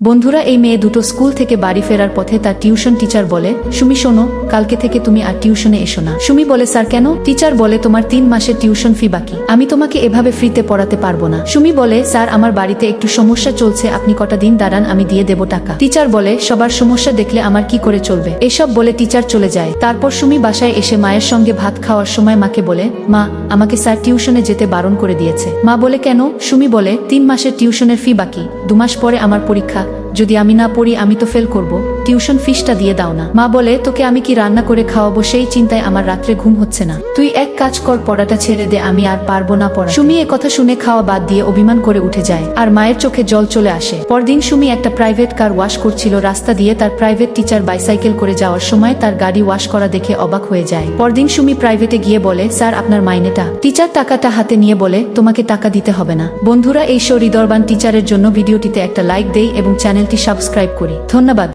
বন্ধুরা, এই মেয়ে দুটো স্কুল থেকে বাড়ি ফেরার পথে তার টিউশন টিচার বলে, সুমি শোনো, কালকে থেকে তুমি আর টিউশনে এসো না। সুমি বলে, স্যার কেন? টিচার বলে, তোমার 3 মাসের টিউশন ফি বাকি, আমি তোমাকে এভাবে ফ্রিতে পড়াতে পারবো না। সুমি বলে, স্যার আমার বাড়িতে একটু সমস্যা চলছে, আপনি কটা দিন দাঁড়ান, আমি দিয়ে দেব টাকা। টিচার বলে, সবার সমস্যা দেখলে আমার কি করে চলবে? এসব বলে টিচার চলে যায়। তারপর সুমি বাসায় এসে মায়ের সঙ্গে ভাত খাওয়ার সময় মাকে বলে, মা, আমাকে স্যার টিউশনে যেতে বারণ করে দিয়েছে। মা বলে, কেন? সুমি বলে, 3 মাসের টিউশনের ফি বাকি, 2 মাস পরে আমার পরীক্ষা, যদি আমি না পড়ি আমি তো ফেল করব, টিউশন ফিসটা দিয়ে দাও না। মা বলে, তোকে আমি কি রান্না করে খাওয়াবো সেই চিন্তায় আমার রাত্রে ঘুম হচ্ছে না, তুই এক কাজ কর, পড়াটা ছেড়ে দে, আমি আর পারবো না পড়া। সুমি এ কথা শুনে খাওয়া বাদ দিয়ে অভিমান করে উঠে যায়, আর মায়ের চোখে জল চলে আসে। পরদিন সুমি একটা প্রাইভেট কার ওয়াশ করছিল, রাস্তা দিয়ে তার প্রাইভেট টিচার বাইসাইকেল করে যাওয়ার সময় তার গাড়ি ওয়াশ করা দেখে অবাক হয়ে যায়। পরদিন সুমি প্রাইভেটে গিয়ে বলে, স্যার আপনার মাইনেটা। টিচার টাকাটা হাতে নিয়ে বলে, তোমাকে টাকা দিতে হবে না। বন্ধুরা, এই হৃদয়বান টিচারের জন্য ভিডিওটিতে একটা লাইক দেই এবং চ্যানেলটি সাবস্ক্রাইব করি। ধন্যবাদ।